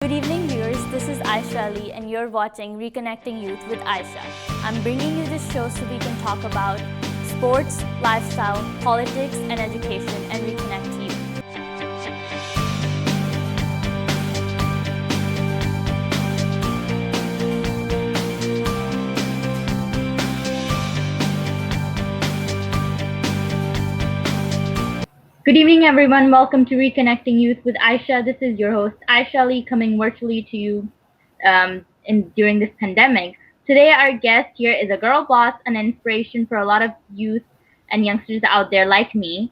Good evening, viewers. This is Ayesha and you're watching Reconnecting Youth with Ayesha. I'm bringing you this show so we can talk about sports, lifestyle, politics, and education and reconnect youth. Good evening, everyone. Welcome to Reconnecting Youth with Ayesha. This is your host, Ayesha Lee, coming virtually to you during this pandemic. Today, our guest here is a girl boss, an inspiration for a lot of youth and youngsters out there like me.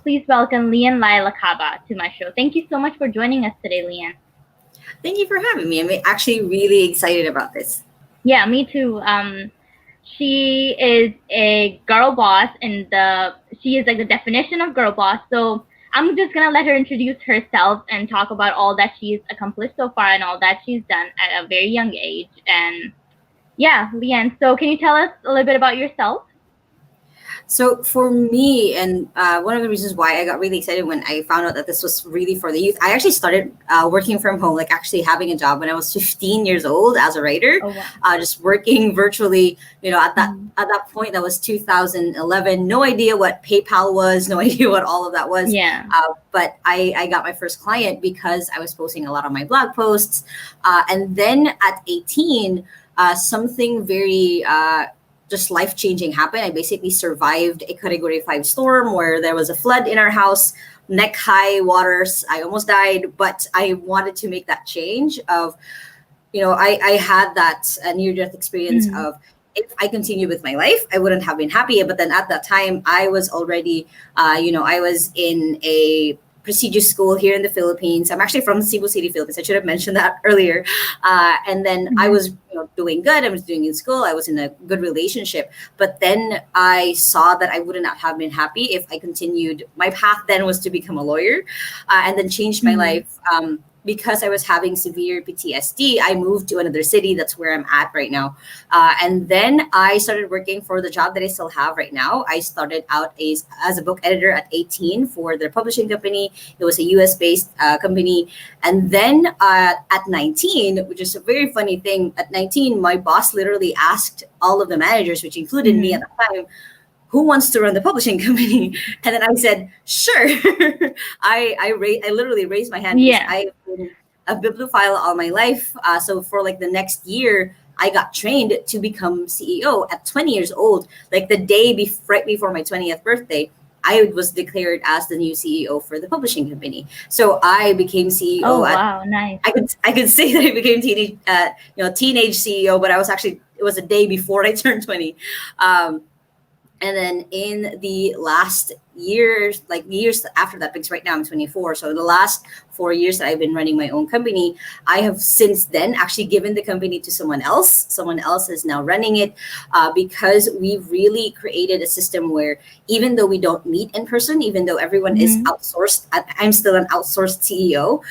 Please welcome Lai Lacaba to my show. Thank you so much for joining us today, Leanne. Thank you for having me. I'm actually really excited about this. Yeah, me too. She is a girl boss, and she is like the definition of girl boss. So I'm just gonna let her introduce herself and talk about all that she's accomplished so far and all that she's done at a very young age. And yeah, Leanne, so can you tell us a little bit about yourself? So for me, and one of the reasons why I got really excited when I found out that this was really for the youth, I actually started working from home, like actually having a job when I was 15 years old as a writer. Oh, wow. Just working virtually. At that point, that was 2011. No idea what PayPal was, no idea what all of that was. Yeah. But I got my first client because I was posting a lot of my blog posts, and then at 18, something very just life-changing happened. I basically survived a Category 5 storm where there was a flood in our house, neck-high waters. I almost died, but I wanted to make that change of, I had that near-death experience of, if I continue with my life, I wouldn't have been happy. But then at that time, I was already, I was in a prestigious school here in the Philippines. I'm actually from Cebu City, Philippines. I should have mentioned that earlier. And then I was doing good. I was doing in school. I was in a good relationship. But then I saw that I would not have been happy if I continued. My path then was to become a lawyer, and then changed my life. Because I was having severe PTSD, I moved to another city. That's where I'm at right now. And then I started working for the job that I still have right now. I started out as a book editor at 18 for their publishing company. It was a US-based company. And then at 19, which is a very funny thing, at 19, my boss literally asked all of the managers, which included me at the time, who wants to run the publishing company? And then I said, sure. I literally raised my hand because I've been a bibliophile all my life. So for like the next year, I got trained to become CEO at 20 years old. Like the day right before my 20th birthday, I was declared as the new CEO for the publishing company. So I became CEO. Oh, wow, nice. I could say that I became teenage CEO, but it was a day before I turned 20. And then in the last years, like years after that, because right now I'm 24. So the last 4 years that I've been running my own company, I have since then actually given the company to someone else. Someone else is now running it because we've really created a system where even though we don't meet in person, even though everyone is outsourced, I'm still an outsourced CEO,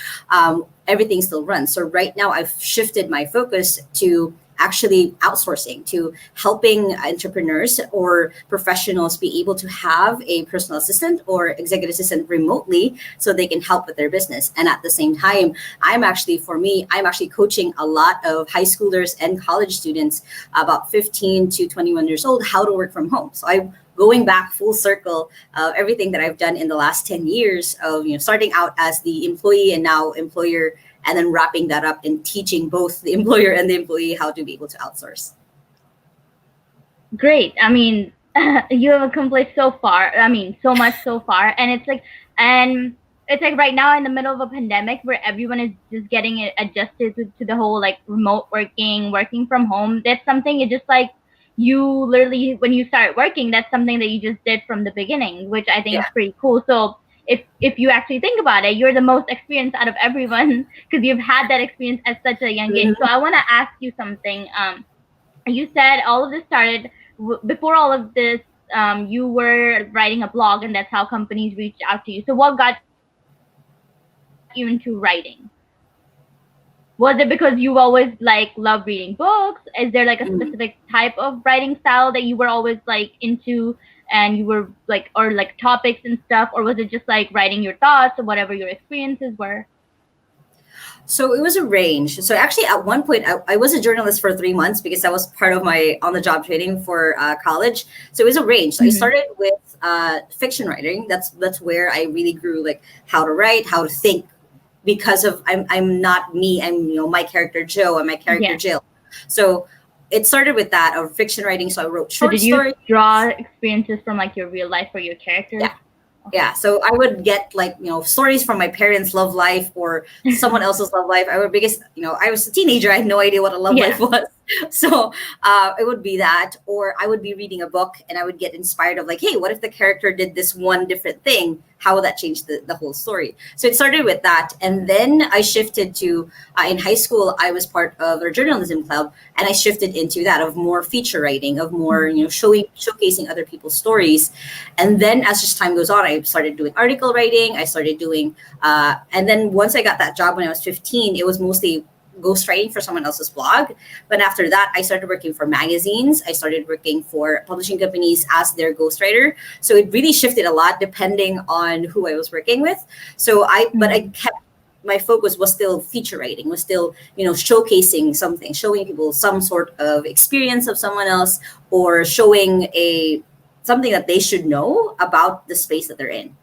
everything still runs. So right now I've shifted my focus to actually outsourcing, to helping entrepreneurs or professionals be able to have a personal assistant or executive assistant remotely so they can help with their business. And at the same time, I'm actually coaching a lot of high schoolers and college students about 15 to 21 years old how to work from home. So I'm going back full circle of everything that I've done in the last 10 years of starting out as the employee and now employer, and then wrapping that up and teaching both the employer and the employee how to be able to outsource. Great. I mean, you have accomplished so far. I mean, so much so far. And it's like right now in the middle of a pandemic where everyone is just getting adjusted to the whole like remote working from home. That's something it just like you literally, when you start working, that's something that you just did from the beginning, which I think is pretty cool. So if you actually think about it, you're the most experienced out of everyone because you've had that experience at such a young age. So I want to ask you something. You said all of this started before all of this. You were writing a blog, and that's how companies reached out to you. So what got you into writing? Was it because you always like love reading books? Is there like a specific type of writing style that you were always like into, and you were like, or like topics and stuff, or was it just like writing your thoughts or whatever your experiences were? So it was a range. So actually, at one point, I was a journalist for 3 months because that was part of my on the job training for college. So it was a range. So I Hmm. started with fiction writing. That's where I really grew, like how to write, how to think, because of I'm not me. I'm my character Joe and my character Yes. Jill. So it started with that of fiction writing. So I wrote So short did you stories. draw experiences from like your real life for your characters? Yeah. Okay. Yeah, so I would get like stories from my parents' love life or someone else's love life. I would because I was a teenager, I had no idea what a love life Yeah. was. So it would be that, or I would be reading a book and I would get inspired of like, hey, what if the character did this one different thing? How would that change the whole story? So it started with that, and then I shifted to in high school. I was part of a journalism club, and I shifted into that of more feature writing, of more Mhm. showcasing other people's stories. And then as just time goes on, I started doing article writing. I started doing, and then once I got that job when I was 15, it was mostly ghostwriting for someone else's blog. But after that, I started working for magazines. I started working for publishing companies as their ghostwriter. So it really shifted a lot depending on who I was working with. But I Mhm. kept my focus was still feature writing, was still showcasing something, showing people some sort of experience of someone else, or showing a something that they should know about the space that they're in.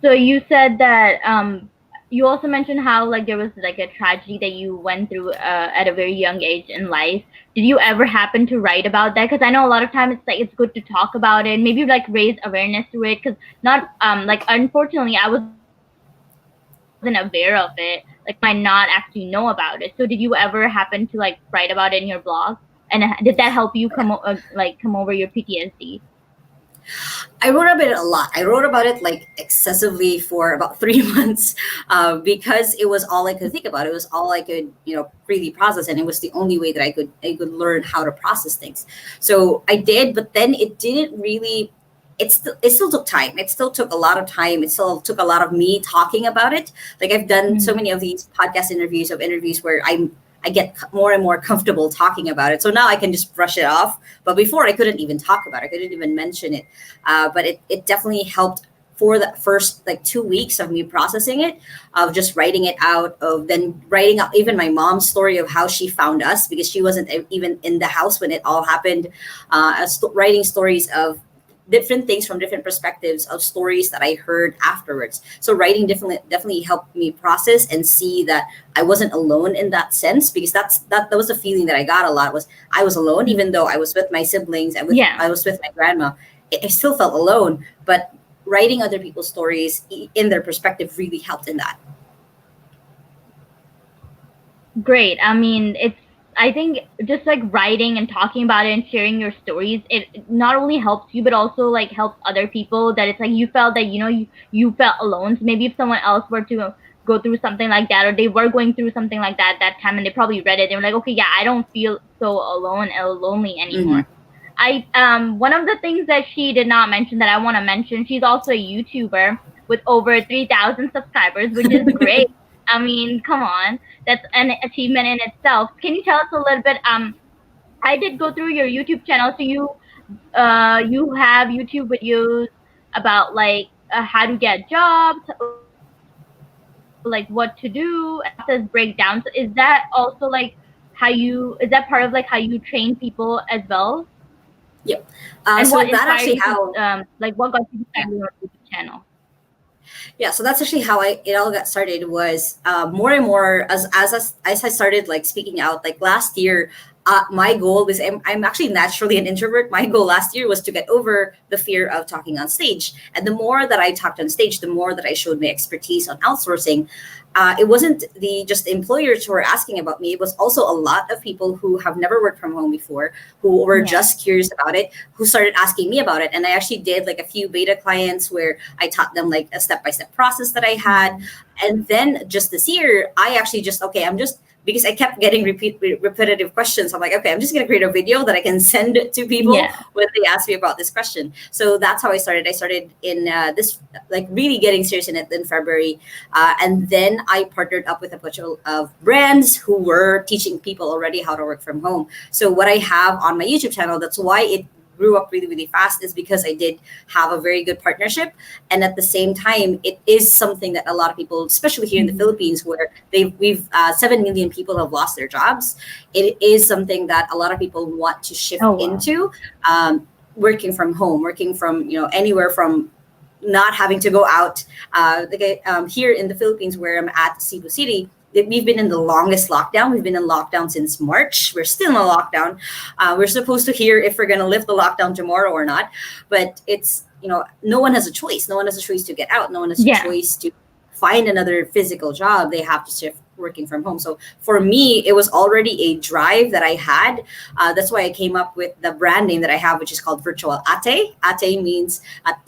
So you said that you also mentioned how like there was like a tragedy that you went through at a very young age in life. Did you ever happen to write about that? Because I know a lot of times it's like it's good to talk about it, maybe like raise awareness to it. Because not like unfortunately I wasn't aware of it. Like my mom might not actually know about it. So did you ever happen to like write about it in your blog? And did that help you like come over your PTSD? I wrote about it a lot. I wrote about it like excessively for about 3 months, because it was all I could think about. It was all I could, really process, and it was the only way that I could learn how to process things. So I did, but then it didn't really. It still took time. It still took a lot of time. It still took a lot of me talking about it. Like I've done so Mhm. many of these podcast interviews where I get more and more comfortable talking about it. So now I can just brush it off. But before I couldn't even talk about it. I couldn't even mention it. But it definitely helped for the first like 2 weeks of me processing it, of just writing it out, of then writing out even my mom's story of how she found us because she wasn't even in the house when it all happened. Writing stories of different things from different perspectives of stories that I heard afterwards. So writing definitely helped me process and see that I wasn't alone in that sense, because that was the feeling that I got a lot, was I was alone even though I was with my siblings and Yeah. I was with my grandma. I still felt alone, but writing other people's stories in their perspective really helped in that. Great. I mean, it's I think just like writing and talking about it and sharing your stories, it not only helps you but also like helps other people that it's like you felt that you felt alone. So maybe if someone else were to go through something like that or they were going through something like that time and they probably read it, they were like, okay, yeah, I don't feel so alone and lonely Hmm. anymore. I one of the things that she did not mention that I want to mention, she's also a YouTuber with over 3,000 subscribers, which is great. I mean, come on, that's an achievement in itself. Can you tell us a little bit? I did go through your YouTube channel, so you have YouTube videos about like how to get jobs, like what to do, and process breakdowns. Is that also like is that part of like how you train people as well? Yep. And what So that inspired you actually to how like what got you to yeah. start your YouTube channel? Yeah, so that's actually how it all got started. Was more and more as I started like speaking out. Like last year, my goal was I'm actually naturally an introvert. My goal last year was to get over the fear of talking on stage. And the more that I talked on stage, the more that I showed my expertise on outsourcing. It wasn't the just employers who were asking about me. It was also a lot of people who have never worked from home before, who were Yeah. just curious about it, who started asking me about it. And I actually did like a few beta clients where I taught them like a step-by-step process that I had. Mhm. And then just this year, I actually just, okay, I'm just, because I kept getting repetitive questions. I'm like, okay, I'm just going to create a video that I can send to people Yeah. when they ask me about this question. So that's how I started. I started in this, like really getting serious in it in February. And then I partnered up with a bunch of brands who were teaching people already how to work from home. So what I have on my YouTube channel, that's why it grew up really, really fast is because I did have a very good partnership. And at the same time, it is something that a lot of people, especially here in the Mhm. Philippines, where we've 7 million people have lost their jobs. It is something that a lot of people want to shift Oh wow. into. Working from home, working from anywhere, from not having to go out. Here in the Philippines, where I'm at, Cebu City, we've been in the longest lockdown. We've been in lockdown since March. We're still in a lockdown. We're supposed to hear if we're going to lift the lockdown tomorrow or not. But it's, no one has a choice. No one has a choice to get out. No one has a Yeah. choice to find another physical job. They have to shift working from home. So for me, it was already a drive that I had. That's why I came up with the brand name that I have, which is called Virtual Ate. Ate means,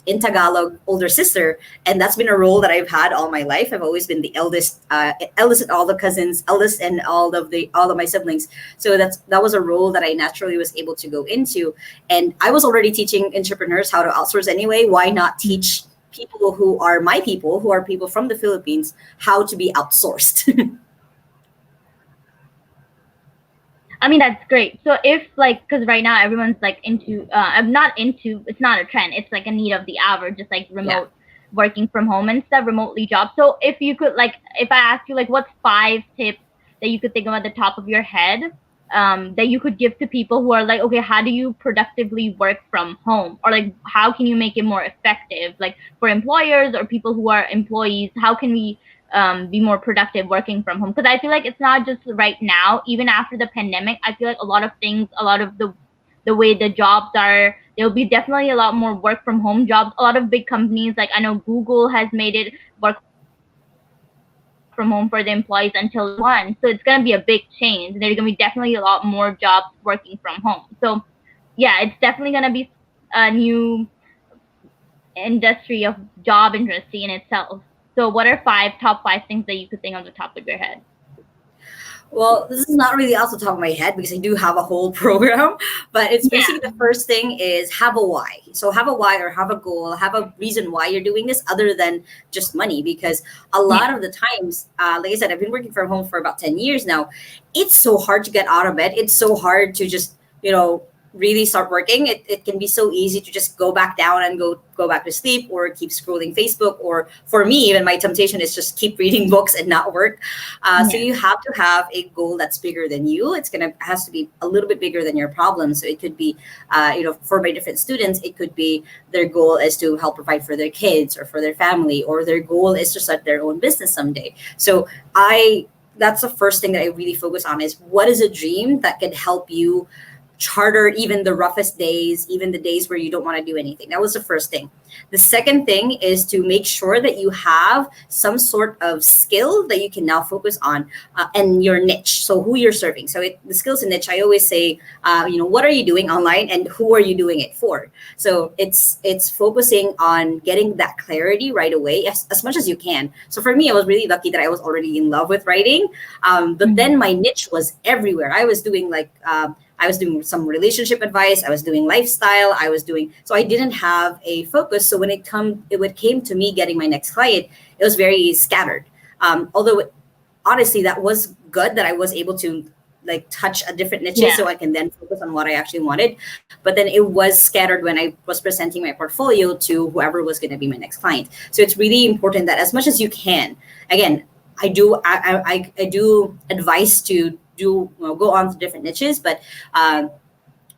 in Tagalog, older sister, and that's been a role that I've had all my life. I've always been the eldest in all the cousins, eldest in all of my siblings. So that was a role that I naturally was able to go into, and I was already teaching entrepreneurs how to outsource anyway. Why not Mhm. teach people who are my people, who are people from the Philippines, how to be outsourced? I mean, that's great. So if like, because right now everyone's like into, I'm not into. It's not a trend. It's like a need of the hour, just like Yeah. remote working from home and stuff, remotely jobs. So if you could like, if I ask you like, what's 5 tips that you could think of at the top of your head, that you could give to people who are like, okay, how do you productively work from home, or like, how can you make it more effective, like for employers or people who are employees? How can we be more productive working from home? Because I feel like it's not just right now. Even after the pandemic, I feel like a lot of things, a lot of the way the jobs are, there'll be definitely a lot more work from home jobs. A lot of big companies, like I know Google has made it work from home for the employees until January 1. So it's gonna be a big change. There's gonna be definitely a lot more jobs working from home. So yeah, it's definitely gonna be a new industry of job industry in itself. So what are top 5 things that you could think on the top of your head? Well, this is not really off the top of my head because I do have a whole program, but it's Yeah, basically, the first thing is have a why. So have a why, or have a goal, have a reason why you're doing this other than just money. Because a lot yeah, of the times, like I said, I've been working from home for about 10 years now. It's so hard to get out of bed. It's so hard to just, really start working. It can be so easy to just go back down and go back to sleep, or keep scrolling Facebook, or for me, even my temptation is just keep reading books and not work. So yeah, you have to have a goal that's bigger than you. Has to be a little bit bigger than your problem. So it could be, for my different students, it could be their goal is to help provide for their kids or for their family, or their goal is to start their own business someday. So I that's the first thing that I really focus on, is what is a dream that can help you charter even the roughest days, even the days where you don't want to do anything. That was the first thing. The second thing is to make sure that you have some sort of skill that you can now focus on, and your niche. So who you're serving. So the skills and niche. I always say, what are you doing online, and who are you doing it for? So it's focusing on getting that clarity right away, as much as you can. So for me, I was really lucky that I was already in love with writing, but then mhm, my niche was everywhere. I was doing some relationship advice. I was doing lifestyle. So I didn't have a focus. So when it came to me getting my next client, it was very scattered. Although honestly, that was good that I was able to like touch a different niches, yeah, so I can then focus on what I actually wanted. But then it was scattered when I was presenting my portfolio to whoever was going to be my next client. So it's really important that as much as you can, again, I do advise to go on to different niches, but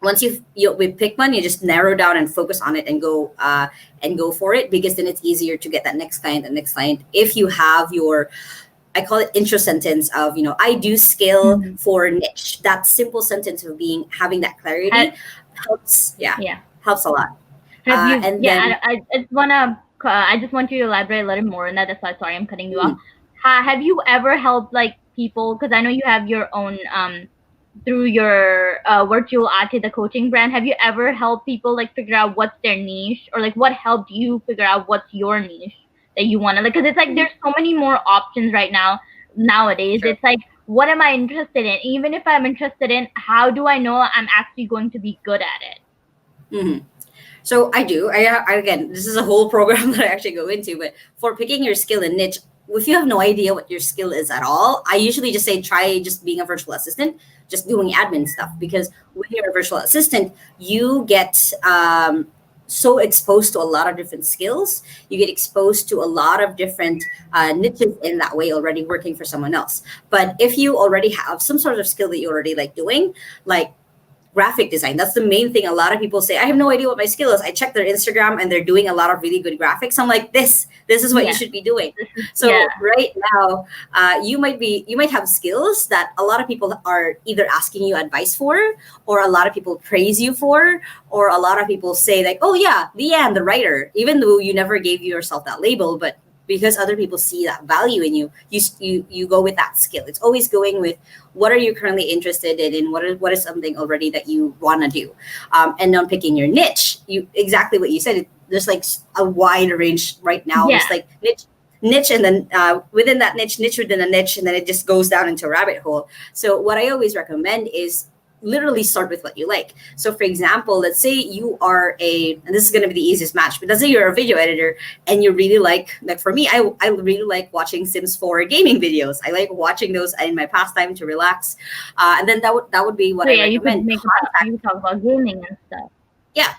once we pick one, you just narrow down and focus on it, and go for it, because then it's easier to get that next client and next client if you have your, I call it intro sentence of, I do scale mhm. for niche. That simple sentence of being having that Ha- clarity helps. Yeah, yeah. helps a lot. Have you? And Yeah, then I just wanna. I just want you to elaborate a little more on that. That's why. Sorry, I'm cutting you off. mm, Have you ever helped like people? Because I know you have your own through your virtual art, the coaching brand. Have you ever helped people like figure out what's their niche, or like what helped you figure out what's your niche that you want to like? Because it's like mm, there's so many more options right now nowadays. sure. It's like, what am I interested in? Even if I'm interested in, how do I know I'm actually going to be good at it? hmm So I do. Again, this is a whole program that I actually go into. But for picking your skill and niche, if you have no idea what your skill is at all, I usually just say try just being a virtual assistant, just doing admin stuff. Because when you're a virtual assistant, you get so exposed to a lot of different skills. You get exposed to a lot of different niches in that way already working for someone else. But if you already have some sort of skill that you already like doing, like graphic design. That's the main thing. A lot of people say, I have no idea what my skill is. I check their Instagram and they're doing a lot of really good graphics. I'm like, this is what you Yeah. should be doing. This is yeah. So right now, you might have skills that a lot of people are either asking you advice for, or a lot of people praise you for, or a lot of people say like, oh yeah, Leanne, the writer, even though you never gave yourself that label, but because other people see that value in you, you go with that skill. It's always going with what are you currently interested in, and what is something already that you want to do, and on picking your niche. You exactly what you said. There's like a wide range right now. Yeah. There's like niche, and then within that niche within a niche, and then it just goes down into a rabbit hole. So what I always recommend is literally start with what you like. So for example, let's say you are and this is going to be the easiest match, but let's say you're a video editor and you really like for me, I really like watching Sims 4 gaming videos. I like watching those in my pastime to relax. And then that would be what So I yeah, recommend. you could talk about gaming and stuff. Yeah,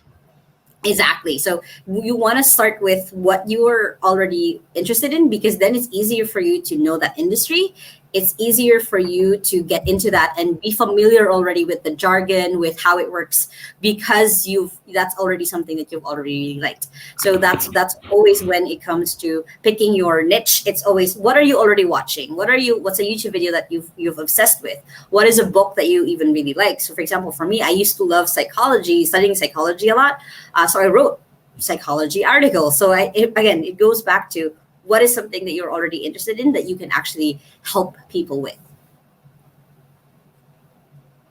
exactly. So you want to start with what you are already interested in, because then it's easier for you to know that industry. It's easier for you to get into that and be familiar already with the jargon, with how it works, because that's already something that you've already really liked. So that's always when it comes to picking your niche. It's always, what are you already watching? What's a YouTube video that you've obsessed with? What is a book that you even really like? So for example, for me, I used to love psychology, studying psychology a lot. So I wrote psychology articles. So again, it goes back to what is something that you're already interested in that you can actually help people with.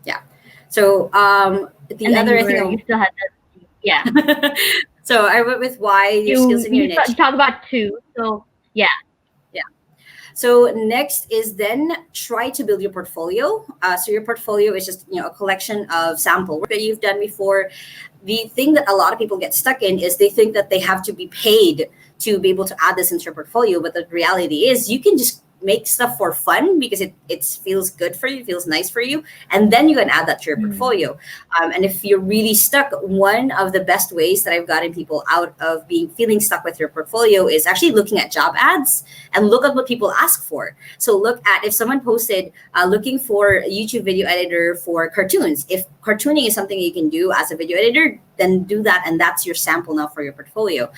Yeah. So the And then other, I think, you still had that. Yeah. so I went with why your skills in your niche. Talk about two. So yeah. Yeah. So next is then try to build your portfolio. So your portfolio is just a collection of sample work that you've done before. The thing that a lot of people get stuck in is they think that they have to be paid to be able to add this into your portfolio. But the reality is you can just make stuff for fun because it feels good for you, it feels nice for you, and then you can add that to your portfolio. And if you're really stuck, one of the best ways that I've gotten people out of feeling stuck with your portfolio is actually looking at job ads and look at what people ask for. So look at, if someone posted looking for a YouTube video editor for cartoons, if cartooning is something you can do as a video editor, then do that, and that's your sample now for your portfolio.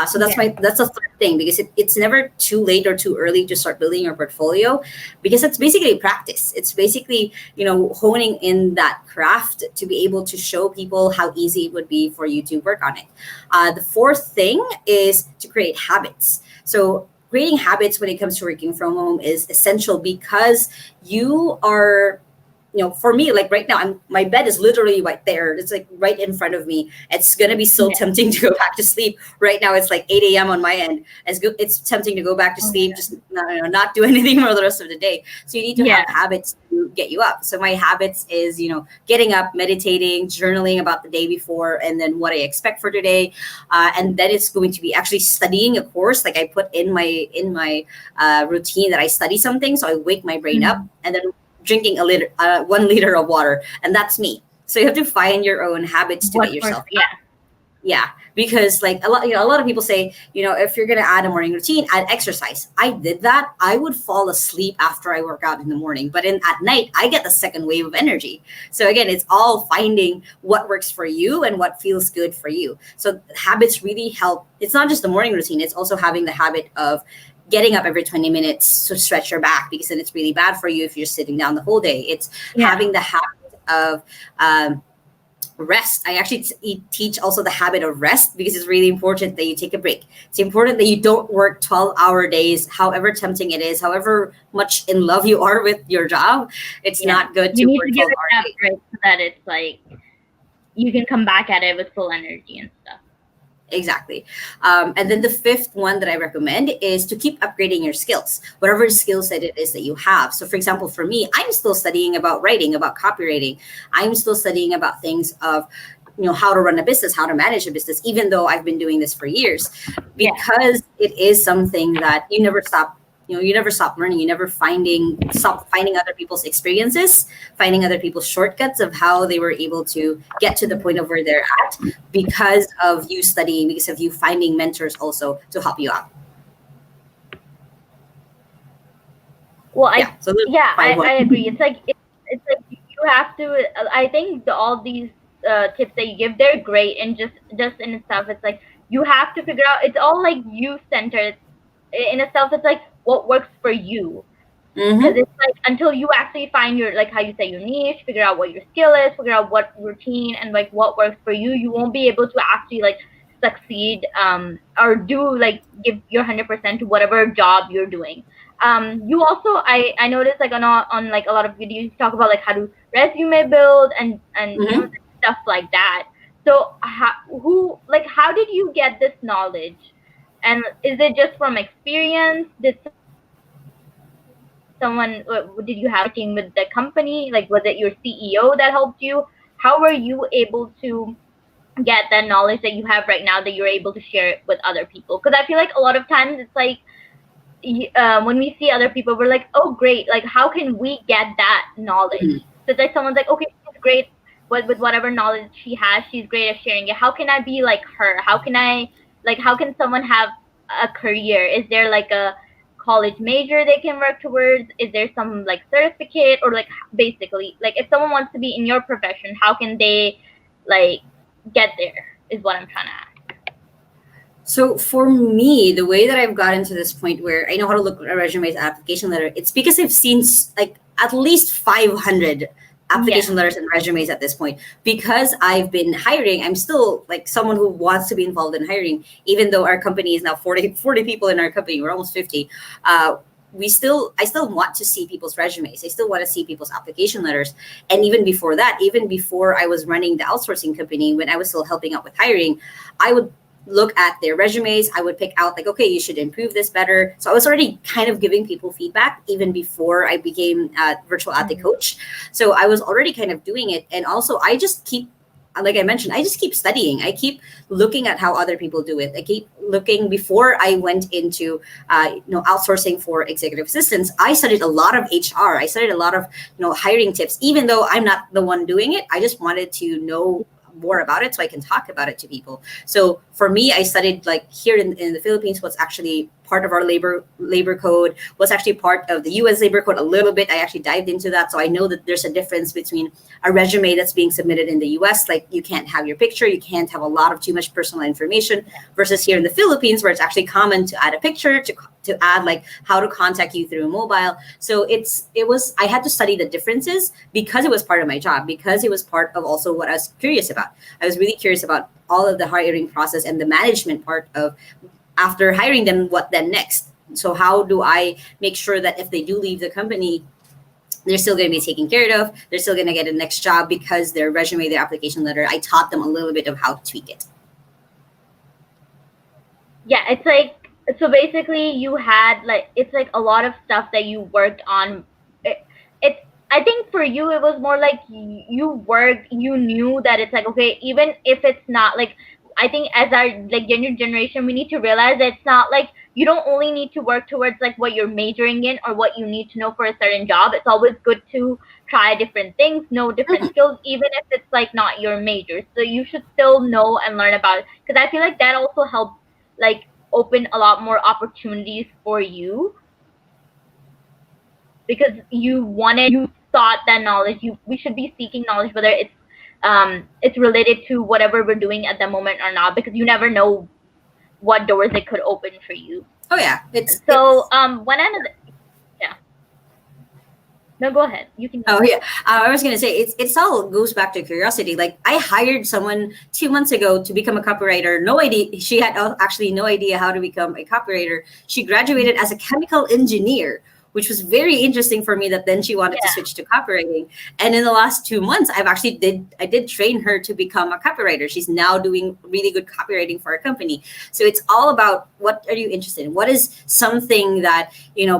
So that's a third thing, because it's never too late or too early to start building your portfolio, because it's basically practice. It's basically honing in that craft to be able to show people how easy it would be for you to work on it. The fourth thing is to create habits. So creating habits when it comes to working from home is essential, because you are, for me, like right now, my bed is literally right there. It's like right in front of me. It's gonna be so tempting to go back to sleep. Right now, it's like 8 a.m. on my end. It's tempting to go back to sleep, just not do anything for the rest of the day. So you need to have habits to get you up. So my habits is, getting up, meditating, journaling about the day before, and then what I expect for today, and then it's going to be actually studying a course. Like I put in my routine that I study something, so I wake my brain up, and then drinking 1 liter of water, and that's me. So you have to find your own habits to get yourself. Yeah, because like a lot of people say, if you're gonna add a morning routine, add exercise. I did that. I would fall asleep after I work out in the morning, but at night I get the second wave of energy. So again, it's all finding what works for you and what feels good for you. So habits really help. It's not just the morning routine; it's also having the habit of getting up every 20 minutes to stretch your back, because then it's really bad for you if you're sitting down the whole day. It's having the habit of rest. I actually teach also the habit of rest, because it's really important that you take a break. It's important that you don't work 12-hour days, however tempting it is, however much in love you are with your job. It's not good to work 12-hour days. Break so that it's like you can come back at it with full energy and stuff. Exactly. And then the fifth one that I recommend is to keep upgrading your skills, whatever skills that it is that you have. So for example, for me, I'm still studying about writing, about copywriting. I'm still studying about things of, how to run a business, how to manage a business, even though I've been doing this for years, because it is something that you never stop you never stop learning. You never stop finding other people's experiences, finding other people's shortcuts of how they were able to get to the point of where they're at, because of you studying, because of you finding mentors also to help you out. Well, Yeah. So those yeah, five I ones. agree. It's like you have to. I think all these tips that you give, they're great, and just in itself, it's like you have to figure out. It's all like you centered in itself. It's like what works for you, because Mm-hmm. it's like until you actually find your, like how you say, your niche, figure out what your skill is, figure out what routine and like what works for you, you won't be able to actually like succeed, or do like give your 100% to whatever job you're doing. You also, I noticed like on like a lot of videos, you talk about like how to resume build and Mm-hmm. stuff like that. So how did you get this knowledge? And is it just from experience? Did someone, did you have someone working with the company? Like, was it your CEO that helped you? How were you able to get that knowledge that you have right now that you're able to share it with other people? Because I feel like a lot of times it's like, when we see other people, we're like, oh great, like how can we get that knowledge? Mm-hmm. So it's like someone's like, okay, she's great with whatever knowledge she has, she's great at sharing it. How can I be like her? How can I, like, how can someone have a career? Is there like a college major they can work towards? Is there some like certificate, or like basically like if someone wants to be in your profession, how can they like get there, is what I'm trying to ask. So for me, the way that I've gotten to this point where I know how to look at a resume's application letter, it's because I've seen like at least 500 application Yeah. letters and resumes at this point. Because I've been hiring, I'm still like someone who wants to be involved in hiring, even though our company is now 40 people in our company. We're almost 50. I still want to see people's resumes. I still want to see people's application letters. And even before that, even before I was running the outsourcing company, when I was still helping out with hiring, I would look at their resumes. I would pick out like, okay, you should improve this better. So I was already kind of giving people feedback even before I became a virtual ate Mhm. coach. So I was already kind of doing it. And also I just keep, like I mentioned, I just keep studying. I keep looking at how other people do it. I keep looking. Before I went into outsourcing for executive assistants, I studied a lot of HR. I studied a lot of hiring tips. Even though I'm not the one doing it, I just wanted to know more about it so I can talk about it to people. So for me, I studied like here in the Philippines what's actually part of our labor code, what's actually part of the US labor code a little bit. I actually dived into that. So I know that there's a difference between a resume that's being submitted in the US, like you can't have your picture, you can't have a lot of too much personal information, versus here in the Philippines where it's actually common to add a picture, to add like how to contact you through mobile. So I had to study the differences because it was part of my job, because it was part of also what I was curious about. I was really curious about all of the hiring process and the management part of, after hiring them, what then next. So how do I make sure that if they do leave the company, they're still going to be taken care of, they're still going to get a next job, because their resume, their application letter, I taught them a little bit of how to tweak it. Yeah, it's like, so basically you had like, it's like a lot of stuff that you worked on. It, I think for you it was more like you worked, you knew that it's like, okay, even if it's not like, I think as our like younger generation, we need to realize that it's not like you don't only need to work towards like what you're majoring in or what you need to know for a certain job. It's always good to try different things, know different Mhm. skills, even if it's like not your major. So you should still know and learn about it, because I feel like that also helps like open a lot more opportunities for you, because you sought that knowledge. We should be seeking knowledge, whether it's related to whatever we're doing at the moment or not, because you never know what doors it could open for you. Oh yeah, it's So one end of the, yeah, no, go ahead, you can Oh go. yeah, I was gonna say it's all goes back to curiosity. Like I hired someone 2 months ago to become a copywriter. No idea, she had actually no idea how to become a copywriter. She graduated as a chemical engineer, which was very interesting for me. That then she wanted to Yeah. switch to copywriting. And in the last 2 months, I did train her to become a copywriter. She's now doing really good copywriting for a company. So it's all about what are you interested in? What is something that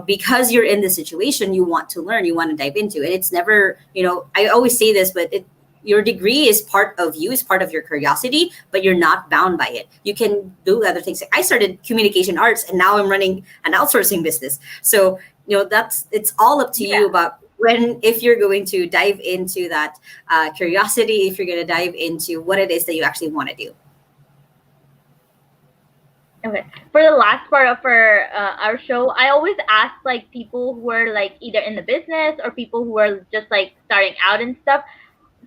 because you're in this situation, you want to learn, you want to dive into. And it's never, I always say this, but your degree is part of you, is part of your curiosity, but you're not bound by it. You can do other things. I started communication arts, and now I'm running an outsourcing business. So that's, it's all up to you Yeah. about when, if you're going to dive into that curiosity, if you're going to dive into what it is that you actually want to do. Okay. For the last part of our show, I always ask like people who are like either in the business or people who are just like starting out and stuff.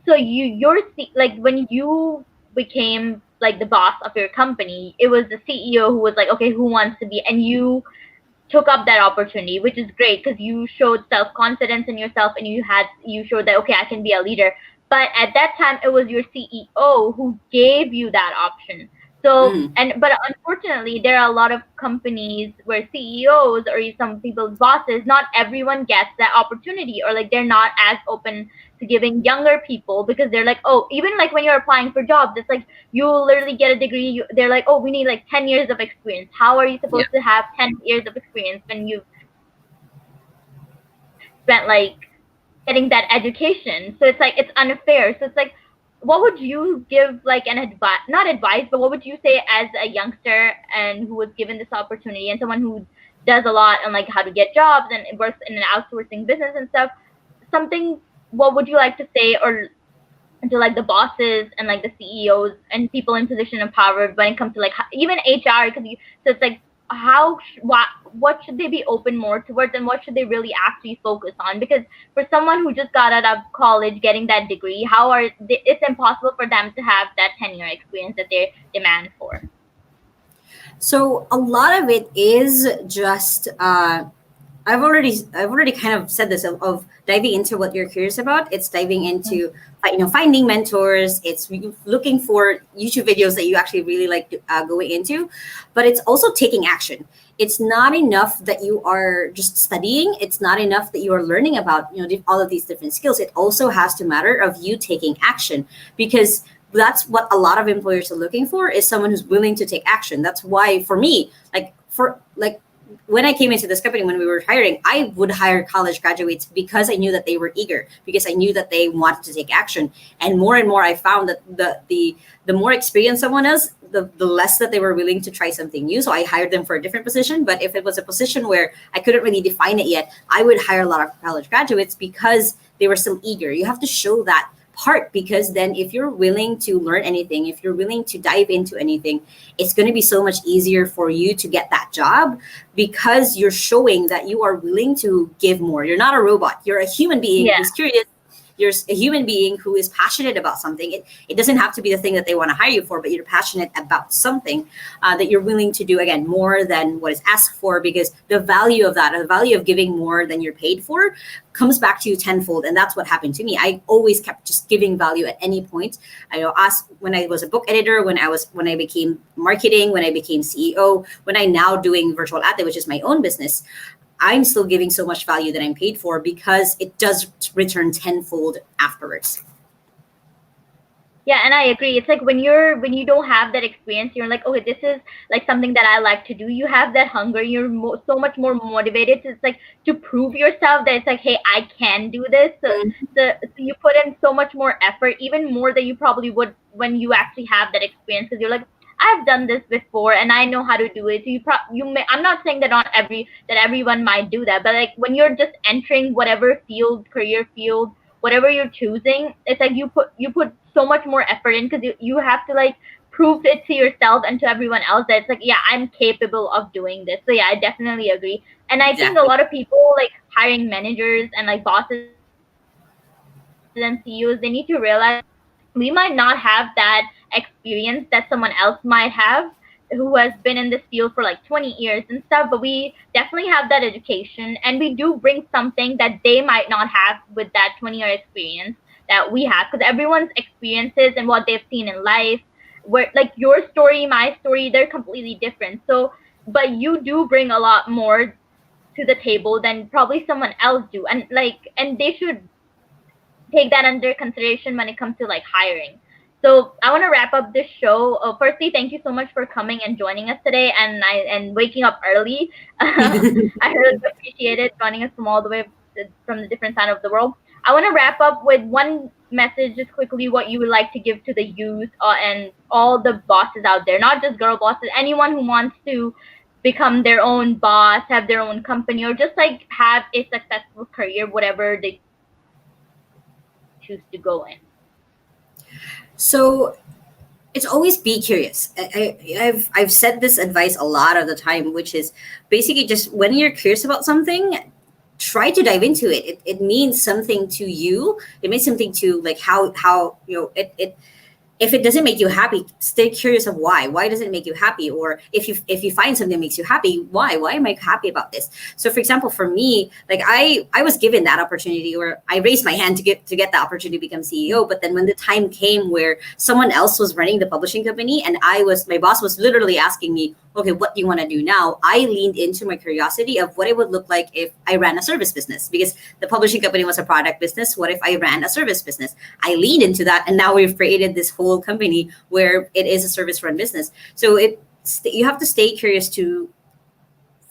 So like when you became like the boss of your company, it was the CEO who was like, okay, who wants to be, and you took up that opportunity, which is great because you showed self confidence in yourself and you showed that okay, I can be a leader. But at that time, it was your CEO who gave you that option. So Mm, but unfortunately, there are a lot of companies where CEOs or some people's bosses, not everyone gets that opportunity, or like they're not as open to giving younger people because they're like, oh, even like when you're applying for jobs, it's like you literally get a degree. They're like, oh, we need like 10 years of experience. How are you yeah. supposed to have 10 years of experience when you've spent like getting that education? So it's like, it's unfair. So it's like, what would you give like an advice, not advice, but what would you say as a youngster and who was given this opportunity and someone who does a lot on like how to get jobs and works in an outsourcing business and stuff? Something, what would you like to say or to like the bosses and like the CEOs and people in position of power when it comes to like even HR? Because so it's like what should they be open more towards and what should they really actually focus on? Because for someone who just got out of college getting that degree, it's impossible for them to have that 10-year experience that they demand for. So a lot of it is just I've already kind of said this of diving into what you're curious about. It's diving into finding mentors. It's looking for YouTube videos that you actually really like going into, but it's also taking action. It's not enough that you are just studying. It's not enough that you are learning about all of these different skills. It also has to matter of you taking action, because that's what a lot of employers are looking for, is someone who's willing to take action. That's why for me, like when I came into this company, when we were hiring, I would hire college graduates because I knew that they were eager, because I knew that they wanted to take action. And more I found that the more experienced someone is, the less that they were willing to try something new. So I hired them for a different position. But if it was a position where I couldn't really define it yet, I would hire a lot of college graduates because they were still eager. You have to show that part, because then if you're willing to learn anything, if you're willing to dive into anything, it's going to be so much easier for you to get that job, because you're showing that you are willing to give more. You're not a robot, you're a human being Yeah. who's curious. You're a human being who is passionate about something. It doesn't have to be the thing that they want to hire you for, but you're passionate about something that you're willing to do, again, more than what is asked for, because the value of that, the value of giving more than you're paid for, comes back to you tenfold. And that's what happened to me. I always kept just giving value at any point. I asked when I was a book editor, when I became marketing, when I became CEO, when I now doing virtual ad, which is my own business. I'm still giving so much value that I'm paid for, because it does return tenfold afterwards. Yeah, and I agree. It's like when you don't have that experience, you're like, okay, this is like something that I like to do. You have that hunger. You're so much more motivated. To, it's like to prove yourself that it's like, hey, I can do this. So you put in so much more effort, even more than you probably would when you actually have that experience. Because you're like, I've done this before and I know how to do it. So you may. I'm not saying that not everyone might do that, but like when you're just entering whatever field, career field, whatever you're choosing, it's like you put so much more effort in, because you have to like prove it to yourself and to everyone else that it's like, yeah, I'm capable of doing this. So yeah, I definitely agree. And I think a Exactly. lot of people like hiring managers and like bosses and CEOs, they need to realize that we might not have that experience that someone else might have who has been in this field for like 20 years and stuff, but we definitely have that education and we do bring something that they might not have with that 20-year experience that we have, because everyone's experiences and what they've seen in life, where like your story, my story, they're completely different. So but you do bring a lot more to the table than probably someone else do, and like and they should take that under consideration when it comes to like hiring. So I want to wrap up this show. Firstly, thank you so much for coming and joining us today, and waking up early. I really appreciate it, joining us from all the way from the different side of the world. I want to wrap up with one message just quickly what you would like to give to the youth and all the bosses out there, not just girl bosses, anyone who wants to become their own boss, have their own company, or just like have a successful career, whatever they choose to go in. So it's always be curious. I've said this advice a lot of the time, which is basically just when you're curious about something, try to dive into it. It means something to you. It means something to like how it if it doesn't make you happy, stay curious of why does it make you happy, or if you find something that makes you happy, why am I happy about this. So for example, for me, like I was given that opportunity, or I raised my hand to get the opportunity to become CEO. But then when the time came where someone else was running the publishing company, and my boss was literally asking me, okay, what do you want to do now, I leaned into my curiosity of what it would look like if I ran a service business, because the publishing company was a product business. What if I ran a service business? I leaned into that, and now we've created this whole company where it is a service run business. So you have to stay curious to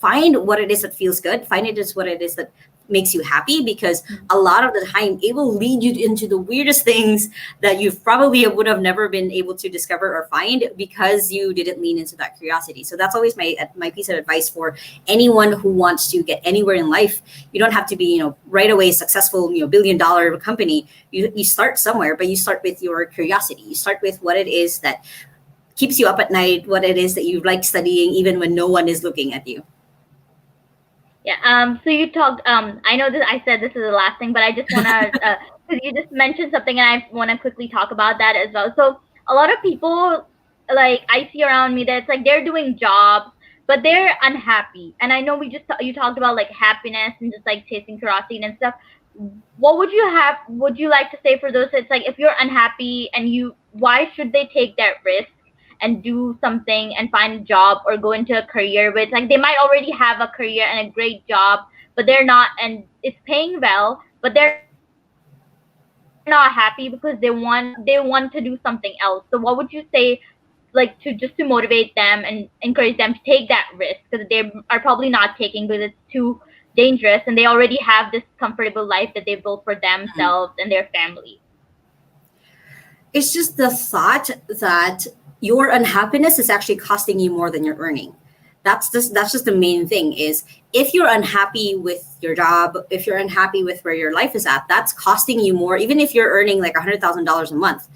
find what it is that feels good, find it is what it is that makes you happy, because a lot of the time it will lead you into the weirdest things that you probably would have never been able to discover or find because you didn't lean into that curiosity. So that's always my piece of advice for anyone who wants to get anywhere in life. You don't have to be right away successful, billion-dollar company. You start somewhere, but you start with your curiosity. You start with what it is that keeps you up at night, what it is that you like studying even when no one is looking at you. Yeah. So you talked. I know that I said this is the last thing, but I just wanna. Because you just mentioned something, and I want to quickly talk about that as well. So a lot of people, like I see around me, that it's like they're doing jobs, but they're unhappy. And I know you talked about like happiness and just like chasing curiosity and stuff. What would you like to say for those? It's like if you're unhappy and why should they take that risk and do something and find a job or go into a career with, like, they might already have a career and a great job, but they're not, and it's paying well, but they're not happy because they want to do something else. So what would you say, like, to motivate them and encourage them to take that risk, because they are probably not taking because it's too dangerous, and they already have this comfortable life that they've built for themselves and their family. It's just the thought that your unhappiness is actually costing you more than you're earning. That's just the main thing. Is if you're unhappy with your job, if you're unhappy with where your life is at, that's costing you more. Even if you're earning like $100,000 a month,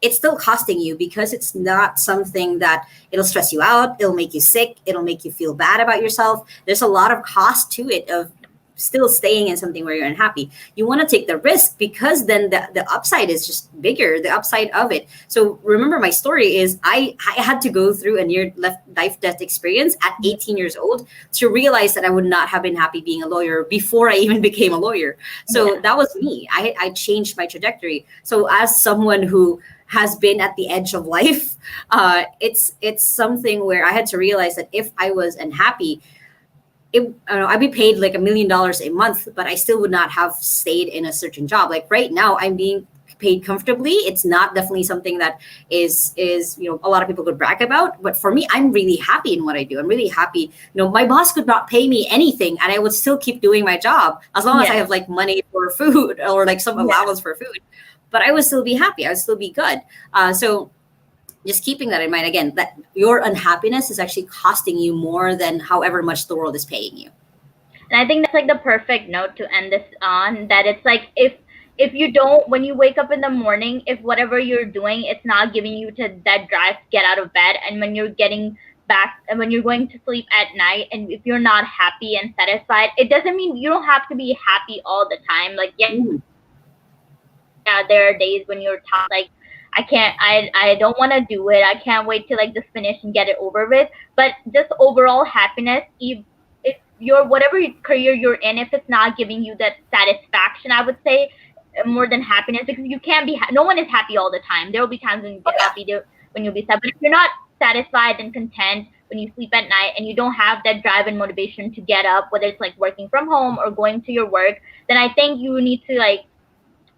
it's still costing you, because it's not something that it'll stress you out, it'll make you sick, it'll make you feel bad about yourself. There's a lot of cost to it of still staying in something where you're unhappy. You want to take the risk, because then the upside is just bigger, the upside of it. So remember, my story is I had to go through a near left life death experience at 18 years old to realize that I would not have been happy being a lawyer before I even became a lawyer. So Yeah. that was me. I changed my trajectory. So as someone who has been at the edge of life, it's something where I had to realize that if I was unhappy, I don't know, I'd be paid like $1 million a month, but I still would not have stayed in a certain job. Like right now, I'm being paid comfortably. It's not definitely something that is a lot of people could brag about. But for me, I'm really happy in what I do. I'm really happy. My boss could not pay me anything, and I would still keep doing my job as long as I Yeah. have like money for food or like some Yeah. allowance for food. But I would still be happy. I would still be good. So just keeping that in mind, again, that your unhappiness is actually costing you more than however much the world is paying you. And I think that's like the perfect note to end this on. That it's like if you don't, when you wake up in the morning, if whatever you're doing, it's not giving you to that drive to get out of bed, and when you're getting back and when you're going to sleep at night, and if you're not happy and satisfied, it doesn't mean you don't have to be happy all the time. Like, yeah, there are days when you're tired, and it's like I don't want to do it. I can't wait to like just finish and get it over with. But just overall happiness, if your whatever career you're in, if it's not giving you that satisfaction, I would say, more than happiness, because you can't be no one is happy all the time. There will be times when you'll be Oh yeah. happy, when you'll be sad. But if you're not satisfied and content when you sleep at night, and you don't have that drive and motivation to get up, whether it's like working from home or going to your work, then I think you need to like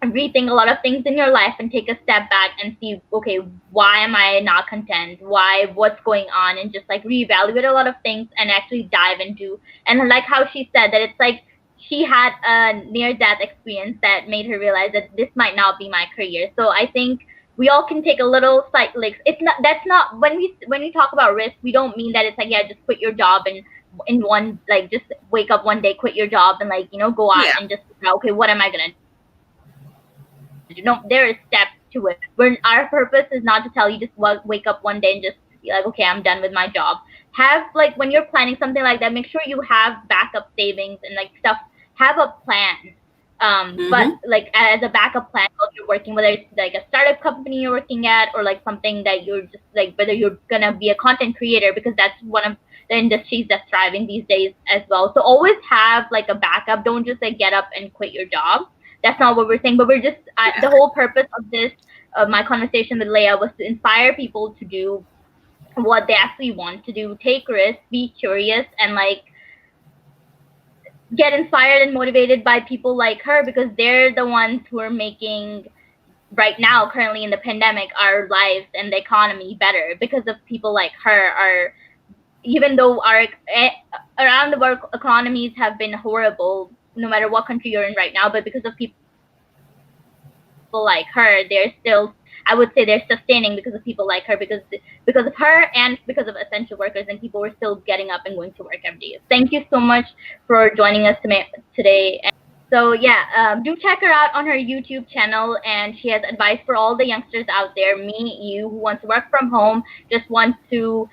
rethink a lot of things in your life and take a step back and see, okay, why am I not content, what's going on, and just like reevaluate a lot of things and actually dive into. And like how she said that it's like she had a near death experience that made her realize that this might not be my career. So I think we all can take a little slight, like, it's not, that's not, when we talk about risk, we don't mean that it's like, yeah, just quit your job and in one, like, just wake up one day, quit your job and, like, go out Yeah. and just, okay, what am I gonna do? No, there is steps to it. Where our purpose is not to tell you just wake up one day and just be like, okay, I'm done with my job. Have, like, when you're planning something like that, make sure you have backup savings and, like, stuff. Have a plan. But, like, as a Mm-hmm. backup plan while you're working, whether it's like a startup company you're working at, or like something that you're just like, whether you're gonna be a content creator, because that's one of the industries that's thriving these days as well. So always have like a backup. Don't just like get up and quit your job. That's not what we're saying. But we're just, the whole Yeah. purpose of this, my conversation with Leah, was to inspire people to do what they actually want to do, take risks, be curious, and like get inspired and motivated by people like her, because they're the ones who are making right now, currently in the pandemic, our lives and the economy better, because of people like her. Are, even though our around the world economies have been horrible, no matter what country you're in right now, but because of people like her, they're still, I would say, they're sustaining, because of people like her, because of her and because of essential workers, and people were still getting up and going to work every day. Thank you so much for joining us today. So yeah, do check her out on her YouTube channel, and she has advice for all the youngsters out there, me, you, who wants to work from home, just want to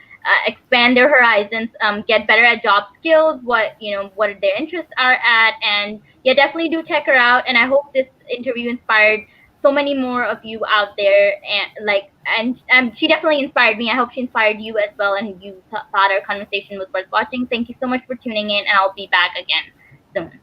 expand their horizons, get better at job skills, what their interests are at, and yeah, definitely do check her out. And I hope this interview inspired so many more of you out there, and like, and she definitely inspired me. I hope she inspired you as well, and you thought our conversation was worth watching. Thank you so much for tuning in, and I'll be back again soon.